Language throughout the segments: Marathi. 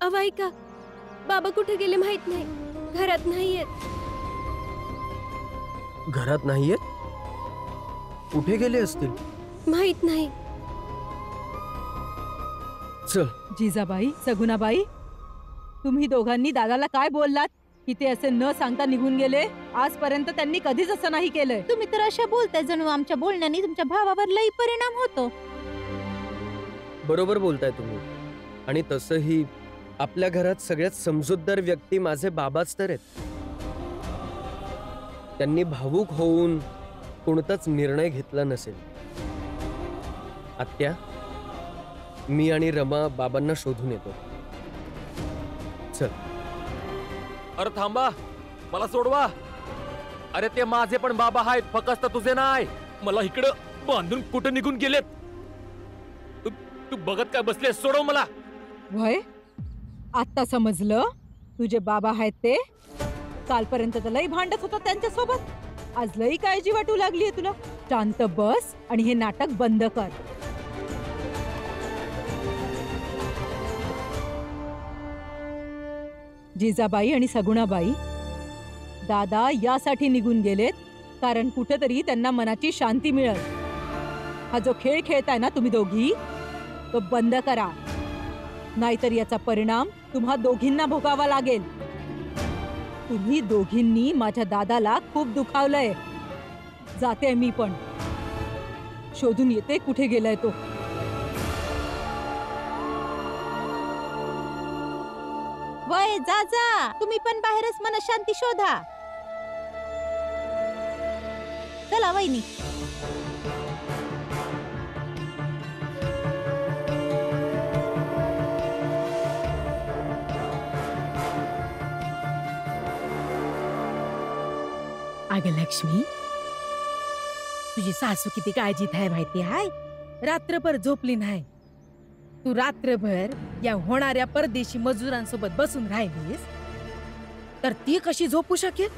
अहो ऐका, बाबा कुठे गेले माहित नाही, घरात नाहीयेत. घरात नाहीयेत? कुठे गेले असतील? माहित नाही. चल. जिजाबाई, सगुणाबाई, तुम्ही दोघांनी दादाला काय बोललात की ते असे न सांगता निघून गेले? आजपर्यंत त्यांनी कधीच असं नाही केलंय. तुम्ही तर अशा बोलताय जणू आमच्या बोलण्याने तुमच्या भावावर लई परिणाम होतो. बरोबर बोलताय तुम्ही. आणि तसंही आपल्या घरात सगळ्यात समजूतदार व्यक्ती माझे बाबाच तर आहेत. त्यांनी भावूक होऊन कोणताच निर्णय घेतला नसेल. आत्या, मी आणि रमा बाबांना शोधून येतो. चल. अरे थांबा, मला सोडवा. अरे ते माझे पण बाबा आहेत, फक्त तुझे नाही. मला इकडं बांधून कुठं निघून गेलेत? तू बघत काय बसले? सोडव मला. वय, आता समजलं तुझे बाबा आहेत ते. कालपर्यंत तर लई भांडत होता त्यांच्यासोबत, आज लई काळजी वाटू लागलीये तुला. शांत बस आणि हे नाटक बंद कर. जिजाबाई आणि सगुणाबाई, दादा यासाठी निघून गेलेत कारण कुठेतरी त्यांना मनाची शांती मिळेल. हा जो खेळ खेळताय ना तुम्ही दोघी, तो बंद करा, नाहीतर याचा परिणाम तुम्हा दोघींना भोगावा लागेल. तुम्ही दोघींनी माझ्या दादाला खूप दुखावलंय. जाते मी पण, शोधून येते कुठे गेलाय तो. वय जा जा, तुम्ही पण बाहेरच मनशांती शोधा. चला वहिनी. अगं लक्ष्मी, तुझी सासू किती काळजीत आहे माहिती आहे. रात्रभर झोपली नाही. तू रात्रभर या होणाऱ्या परदेशी मजुरांसोबत बसून राहिलीस तर ती कशी झोपू शकेल?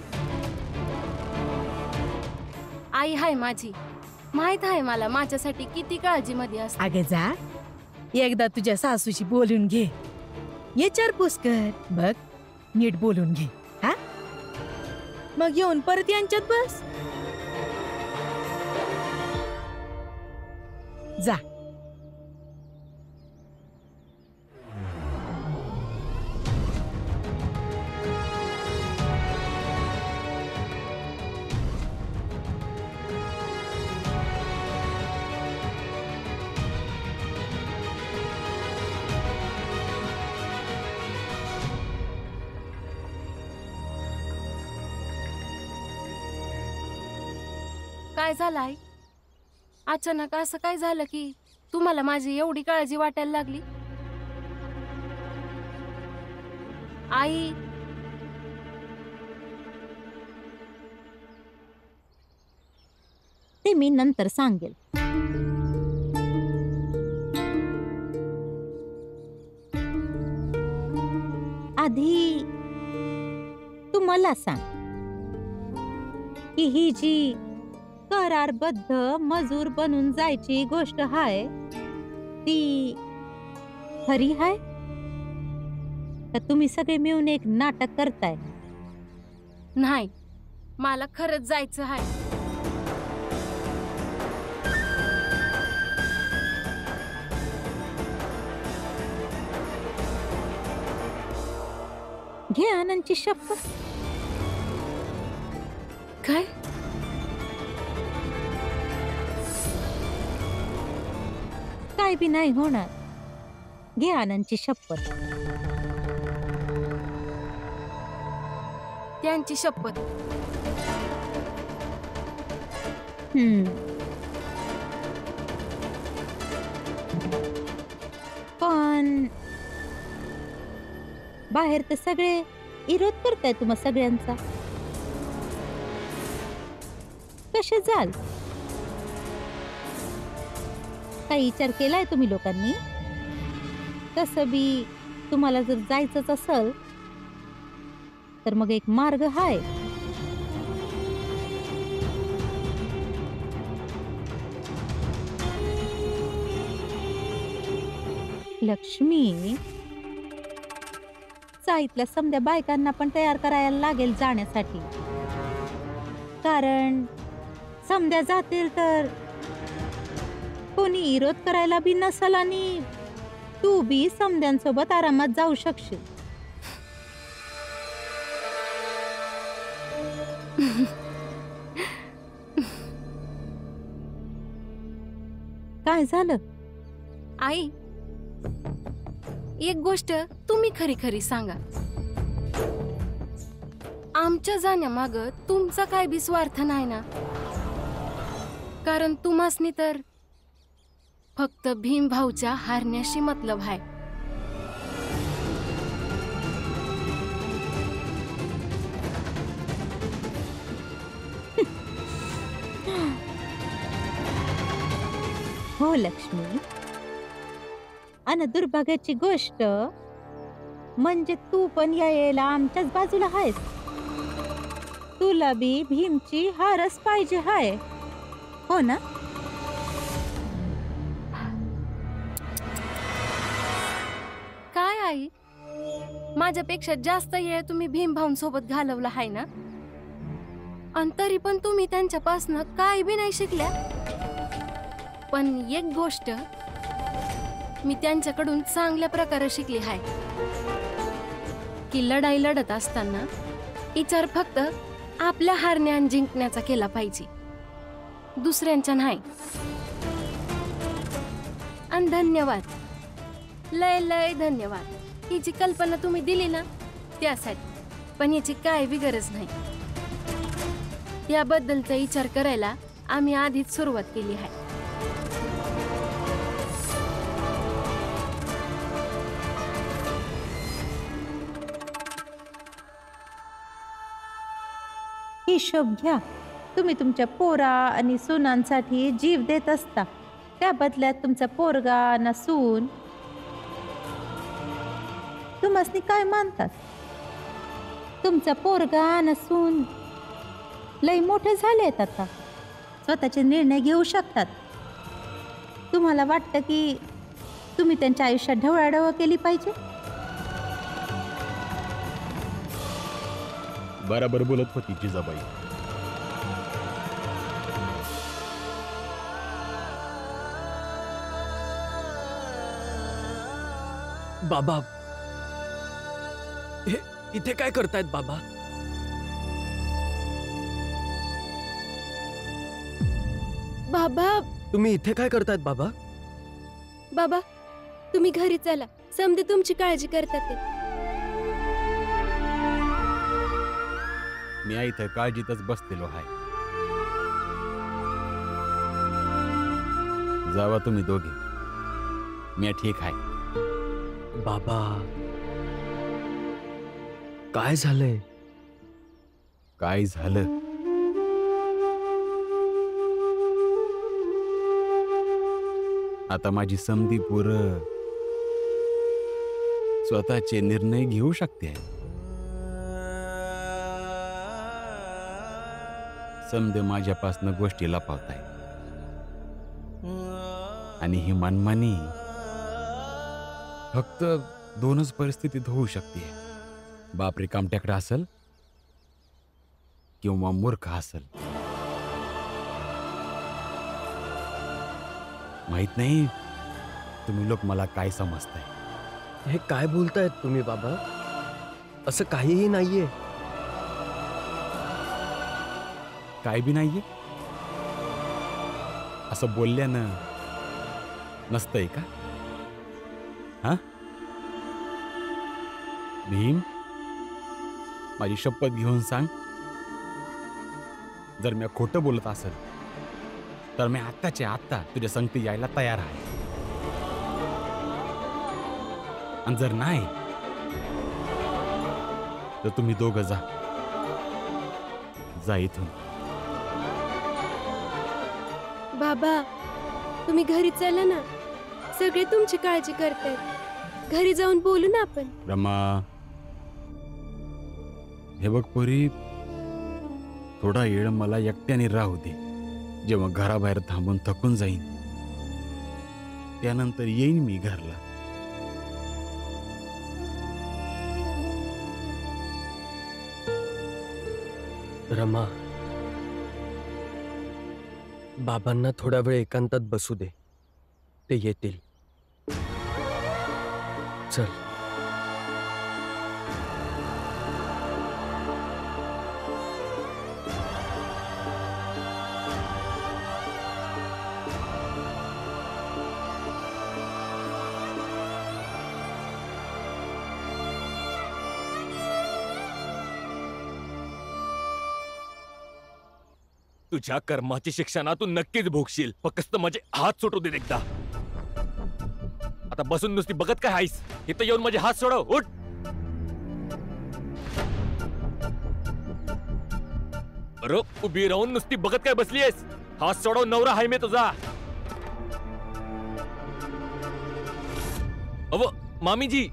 आई हाय माझी, माहित आहे मला माझ्यासाठी किती काळजी मध्ये असते. अगं जा, एकदा तुझ्या सासूशी बोलून घे. विचारपूस कर, बघ नीट बोलून घे. हा, मग येऊन परत यांच्यात बस. जा. काय झालं आई? अचानक असं काय झालं की तुम्हाला माझी एवढी काळजी वाटायला लागली? आई, ते मी नंतर सांगेल. आधी तू मला सांग की ही जी करारबद्ध मजूर बनून जायची गोष्ट हाय ती खरी हाय का तुम्ही सगळे मिळून एक नाटक करताय? नाही, मला खरंच जायचं आहे. घे आनंदची शपथ. काय? काय बी नाही होणार. घे आनंदची शपथ. त्यांची शपथ. पण बाहेर तर सगळे विरोध करताय तुम्हा सगळ्यांचा. कसे जाल? काही विचार केलाय तुम्ही लोकांनी? तसं बी तुम्हाला जर जायचंच असेल तर मग एक मार्ग हाय. लक्ष्मी, चाळीतल्या समध्या बायकांना पण तयार करायला लागेल जाण्यासाठी. कारण समध्या जातील तर कोणी विरोध करायला बी नसल आणि तू बी समध्यांसोबत आरामात जाऊ शकशील. काय झालं? आई, एक गोष्ट तुम्ही खरी खरी सांगा, आमच्या जाण्यामाग तुमचा काय बी स्वार्थ नाही ना? कारण तुम्हासनी तर फक्त भीम भाऊच्या हारण्याशी मतलब आहे. हो लक्ष्मी, अन दुर्भाग्याची गोष्ट म्हणजे तू पण यायला आमच्याच बाजूला आहेस. तुला बी भीमची हारच पाहिजे हाय, हो ना? काय आई, माझ्यापेक्षा जास्त वेळ तुम्ही भीम भाऊंसोबत घालवला आहे ना? आणि तरी पण तुम्ही त्यांच्यापासनं काय बी नाही शिकल्या. पण एक गोष्ट मी त्यांच्याकडून चांगल्या प्रकारे शिकली आहे की लढाई लढत असताना विचार फक्त आपल्या हारण्या आणि जिंकण्याचा केला पाहिजे, दुसऱ्यांच्या नाही. आणि धन्यवाद, लय लय धन्यवाद. ही जी कल्पना तुम्ही दिली ना त्यासाठी, पण याची काय बी गरज नाही. याबद्दलचा विचार करायला आम्ही आधीच सुरुवात केली आहे. हिशोब घ्या. तुम्ही तुमच्या पोरा आणि सुनांसाठी जीव देत असता, त्या बदल्यात तुमचा पोरगा ना सून तुम्हासनी काय मानतात? तुमचा पोरगा ना सून लय मोठे झालेत, आता स्वतःचे निर्णय घेऊ शकतात. तुम्हाला वाटतं की तुम्ही त्यांच्या आयुष्यात ढवळाढवळ केली पाहिजे? बरोबर बोलत होती जिजाबाई. बाबा, हे इथे काय करतायत बाबा? बाबा, तुम्ही इथे काय करतायत बाबा? बाबा तुम्ही घरी चला, समजे तुमची काळजी करतात ते. मी इथं काळजीतच बसलेलो आहे. जावा तुम्ही दोघे, मी ठीक आहे. बाबा, काय झालंय? काय झालं? आता माझी समधी पोरं स्वतःचे निर्णय घेऊ शकते. समजे माझ्यापासनं गोष्टी लपवताय आणि ही मनमानी फक्त दोनच परिस्थितीत होऊ शकते. बाप रिकामट्याकडे असेल किंवा मूर्ख असेल. माहित नाही तुम्ही लोक मला काय समजताय. हे काय बोलतायत तुम्ही बाबा? असं काहीही नाहीये. काय बी नाहीये असं बोलल्यानं नसतंय का? हा भीम, माझी शपथ घेऊन सांग, जर मी खोटं बोलत असेल तर मी आत्ताच्या आत्ता तुझ्या संगती यायला तयार आहे. आणि जर नाही तर तुम्ही दोघं जा इथून. बाबा तुम्ही घरी चला ना, सगळे तुमची काळजी करतात. घरी जाऊन बोलू ना आपण. रमा, हे बघ पोरी, थोडा वेळ मला एकट्याने राहू दे. जेव्हा घराबाहेर थांबून थकून जाईन त्यानंतर येईन मी घरला. रमा, बाबांना थोडा वेळ एकांतात बसू दे, ते येतील. चल. तुझ्या कर्माची शिक्षा ना तू नक्कीच भोगशील. फक्त माझे हात सोडू दे एकदा. आता बसून नुसती बघत काय हायस? इथं येऊन माझे हात सोडव. उठ. अरे उभी राहून नुसती बघत काय बसलीयस? हात सोडव, नवरा हाय मी तुझा. अव मामीजी,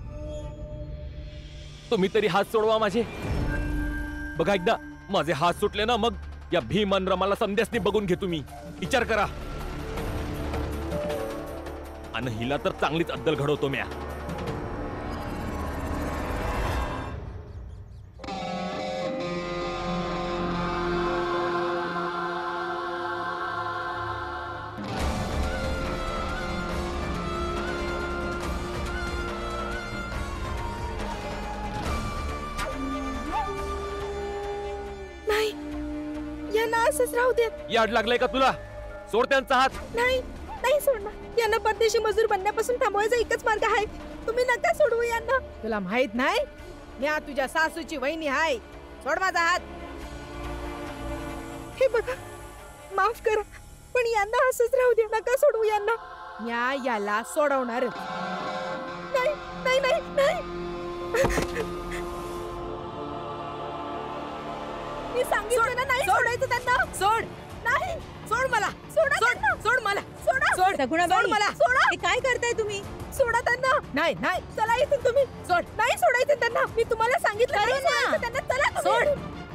तुम्ही तरी हात सोडवा माझे. बघा एकदा माझे हात सुटले ना, मग या भीम आणि रमाला संध्यासनी बघून घे तुम्ही. विचार करा. आणि हिला तर चांगलीच अद्दल घडवतो म्या. नाही, यांना असंच राहू देत. याड लागलाय का तुला? सोड त्यांचा हात. नाही नाही सोडणार. यांना परदेशी मजूर बनण्यापासून थांबवायचा एकच मार्ग आहे. तुम्ही नका सोडवू यांना. तुला माहित नाही, मी तुझ्या सासूची वहिनी आहे. सोड माझा हात. हे बघा, माफ करा, पण यांना असंच राहू दे. नका सोडवू यांना. याला सोडवणार नाही. नाही नाही नाही. मी सांगितलं ना, नाही सोडायचं त्यांना. सोड. नाही, सोड मला. सोड सोड मला. सोडा. सोड सगुणाबाई, मला. सोडा. हे काय करताय तुम्ही? सोडा त्यांना. नाही नाही, चला इथून तुम्ही. सोड. नाही सोडायचं त्यांना. मी तुम्हाला सांगितलं नाही सोडायचं त्यांना. चला सोड.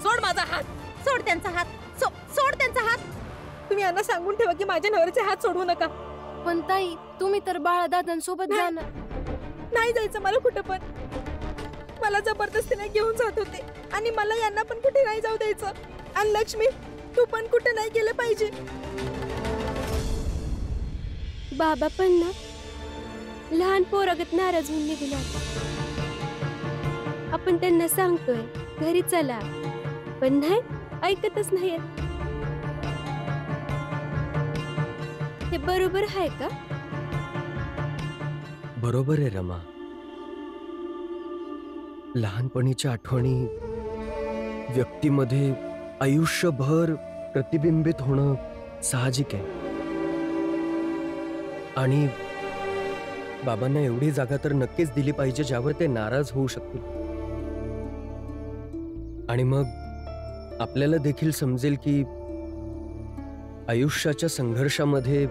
सोड माझा हात. सोड त्यांचा हात. सोड त्यांचा हात. तुम्ही यांना सांगून ठेवा की माझ्या नवऱ्याचे हात सोडवू नका. पण ताई, तुम्ही तर बाळादादांसोबत जाणार. नाही जायचं मला कुठं पण. मला जबरदस्तीने घेऊन जात होते आणि मला यांना पण कुठे नाही जाऊ द्यायचं. आणि लक्ष्मी, तू पण कुठे नाही गेलं पाहिजे. बाबा पण ना लहान पोरागत नाराज होऊन निघून आपण त्यांना सांगतोय घरी चला, पण नाही, ऐकतच नाही. हे बरोबर आहे का? बरोबर आहे रमा. लहानपणीच्या आठवणी व्यक्तीमध्ये आयुष्यभर प्रतिबिंबित होणं साहजिक आहे. आणि बाबांना एवढी जागा तर नक्कीच दिली पाहिजे ज्यावर ते नाराज होऊ शकतील. आणि मग आपल्याला देखील समजेल की आयुष्याच्या संघर्षामध्ये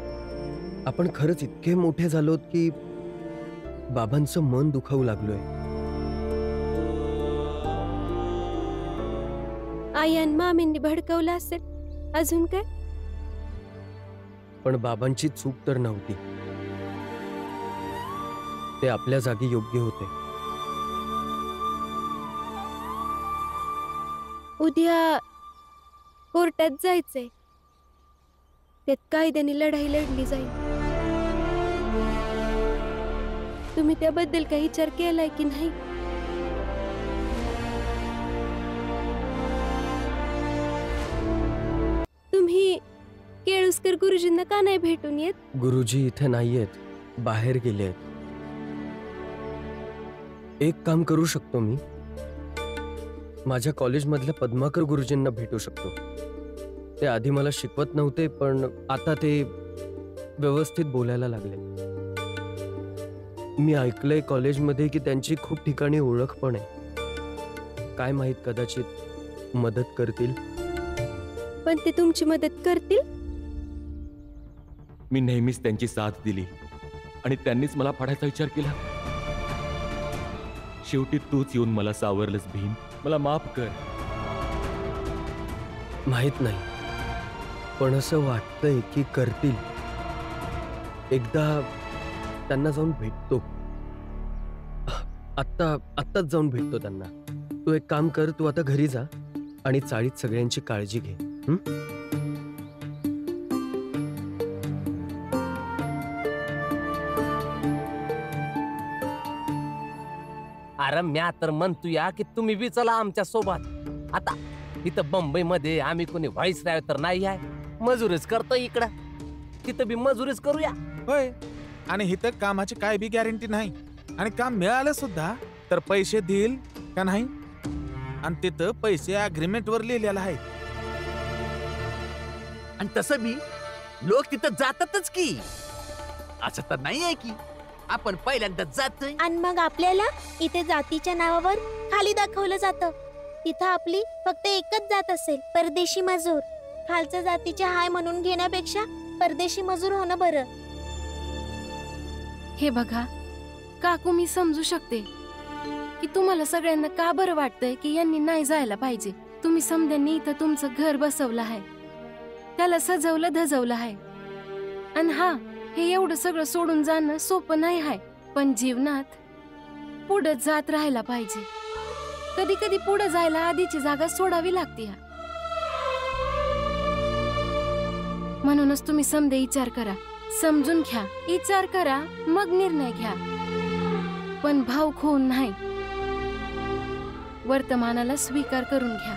आपण खरंच इतके मोठे झालोत की बाबांचं मन दुखावू लागलोय. आई आणि मामींनी भडकवलं असेल. अजून काय? पण बाबांची चूक तर नव्हती. ते आपल्या जागी योग्य होते. उद्या कोर्टात जायचंय. त्यात कायद्याने लढाई लढली जाईल. तुम्ही त्याबद्दल काही विचार केलाय की नाही? तुम्ही केळुसकर गुरुजींना का नाही भेटून येत? गुरुजी इथे नाहीयेत, बाहेर गेलेत. एक काम करू शकतो मी. माझ्या कॉलेजमधल्या पद्माकर गुरुजींना भेटू शकतो. ते आधी मला शिकवत नव्हते, पण आता ते व्यवस्थित बोलायला लागले. मी ऐकलंय कॉलेजमध्ये की त्यांची खूप ठिकाणी ओळख पण आहे. काय माहित, कदाचित मदत करतील. पण ते तुमची मदत करतील? मी नेहमीच त्यांची साथ दिली आणि त्यांनीच मला पाडायचा विचार केला. शेवटी तूच येऊन मला सावरलंस भीम. मला माफ कर. माहित नाही, पण असं वाटतंय की करतील. एकदा त्यांना जाऊन भेटतो. आत्ताच जाऊन भेटतो त्यांना. तू एक काम कर, तू आता घरी जा आणि चाळीत सगळ्यांची काळजी घे. हं? अरे म्या तर म्हणतोया की तुम्ही बी चला आमच्या सोबत. आता इथं बंबई मध्ये आम्ही कोणी व्हाईस राय तर नाही आहे, मजुरीच करतो इकडं. तिथं बी मजुरीच करूया. होय, आणि इथं कामाची काय बी गॅरंटी नाही, आणि काम मिळालं सुद्धा तर पैसे देईल का नाही, आणि तिथं पैसे अग्रीमेंट वर लिहिलेलं आहे. आणि तसं बी लोक तिथं जातातच की, असं तर नाही आहे की आपण पहिल्यांदा जातोय. आणि मग आपल्याला इथे जातीच्या नावावर खाली दाखवलं जातं. तिथं आपली फक्त एकच जात असेल, परदेशी मजूर. खालच्या जातीच्या हाय म्हणून घेण्यापेक्षा परदेशी मजूर होणं बरं. हे बघा काकू, मी समजू शकते की तुम्हाला सगळ्यांना का बरं वाटतंय की यांनी नाही जायला पाहिजे. तुम्ही समध्यांनी इथं तुमचं घर बसवलं आहे, त्याला सजवलं धजवलं आहे. आणि हा, हे एवढं सगळं सोडून जाणं सोपं नाही आहे, पण जीवनात पुढे जात राहायला पाहिजे. कधी कधी पुढे जायला आधीची जागा सोडावी लागते. म्हणूनच तुम्ही समदे विचार करा, समजून घ्या, विचार करा, मग निर्णय घ्या, पण भाव खोवून नाही. वर्तमानाला स्वीकार करून घ्या.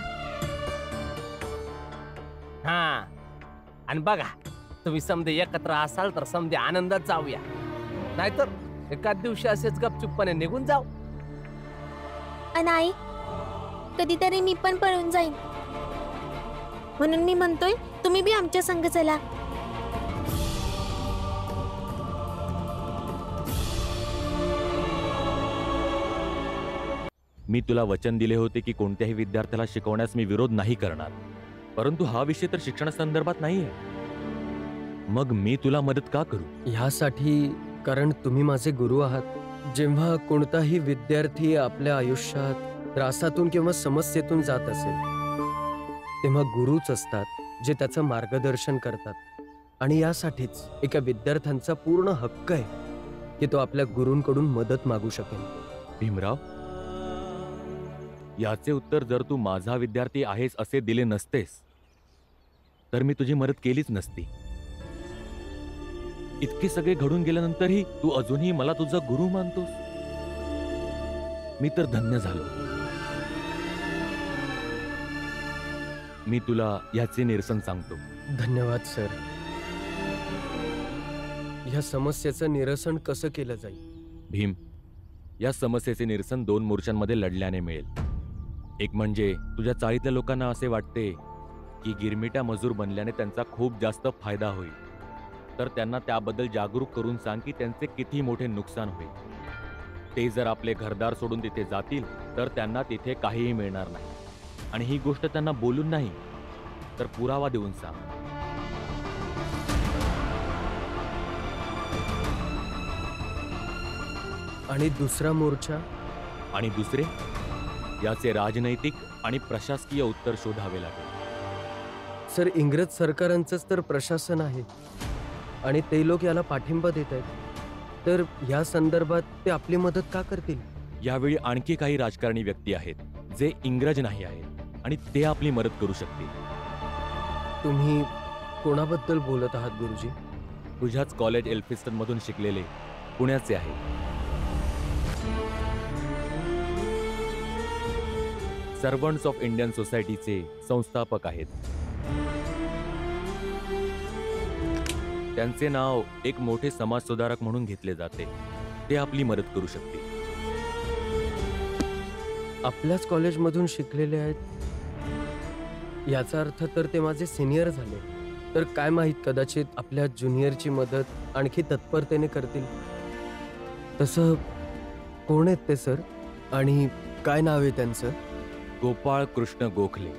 हा, आणि बघा तुम्ही समजे एकत्र असाल तर समजे आनंदात जाऊया, नाहीतर एकाच दिवशी असेच गपचूपपणे निघून जाऊ. आणि आई, कधीतरी मी पण पळून जाईन. म्हणून मी म्हणतोय तुम्ही बी आमच्या संग चला. मी तुला वचन दिले होते की कोणत्याही विद्यार्थ्याला शिकवण्यास मी विरोध नाही करणार, परंतु हा विषय तर शिक्षणासंदर्भात नाहीये. मग मी तुला मदत का करू? ह्यासाठी कारण तुम्ही माझे गुरु आहात. जेव्हा कोणताही विद्यार्थी आपल्या आयुष्यात त्रासातून किंवा समस्येतून जात असेल, तेव्हा गुरुच असतात जे त्याचं मार्गदर्शन करतात. आणि यासाठीच एका विद्यार्थ्यांचा पूर्ण हक्क आहे की तो आपल्या गुरूंकडून मदत मागू शकेल. भीमराव, याचे उत्तर जर तू माझा विद्यार्थी आहेस असे दिले नसतेस तर मी तुझी मदत केलीच नसती. इतके सगळे घडून गेल्यानंतरही तू अजूनही मला तुझा गुरु मानतोस. मी तर धन्य झालो. मी तुला याचे निरसन सांगतो. धन्यवाद सर. ह्या समस्येचं निरसन कसं केलं जाईल? भीम, या समस्येचे निरसन 2 मोर्चांमध्ये लढल्याने मिळेल. एक म्हणजे तुझ्या चाळीतल्या लोकांना असे वाटते की गिरमिट्या मजूर बनल्याने त्यांचा खूप जास्त फायदा होईल, तर त्यांना त्याबद्दल जागरूक करून सांग की त्यांचे किती मोठे नुकसान होईल. ते जर आपले घरदार सोडून तिथे जातील तर त्यांना तिथे काहीही मिळणार नाही. आणि ही गोष्ट त्यांना बोलून नाही तर पुरावा देऊन सांग. आणि दुसरा मोर्चा? आणि दुसरे, याचे राजनैतिक आणि प्रशासकीय उत्तर शोधावे लागेल. सर, इंग्रज सरकारांचंच तर प्रशासन आहे आणि ते लोक याला पाठिंबा देत आहेत, तर या संदर्भात ते आपली मदत का करतील? यावेळी आणखी काही राजकारणी व्यक्ती आहेत जे इंग्रज नाही आहेत आणि ते आपली मदत करू शकतील. तुम्ही कोणाबद्दल बोलत आहात गुरुजी? तुझ्याच कॉलेज एल्फिस्टन मधून शिकलेले पुण्याचे आहे. सर्वंट्स ऑफ इंडियन सोसायटीचे संस्थापक आहेत. त्यांचे नाव एक मोठे समाज सुधारक म्हणून घेतले जाते. ते आपली मदत करू शकतील. आपल्याच कॉलेजमधून शिकलेले आहेत, याचा अर्थ तर ते माझे सिनियर झाले. तर काय माहित, कदाचित आपल्या ज्युनियरची मदत आणखी तत्परतेने करतील. तसं कोण आहेत ते सर, आणि काय नाव आहे त्यांचं? गोपाळ कृष्ण गोखले.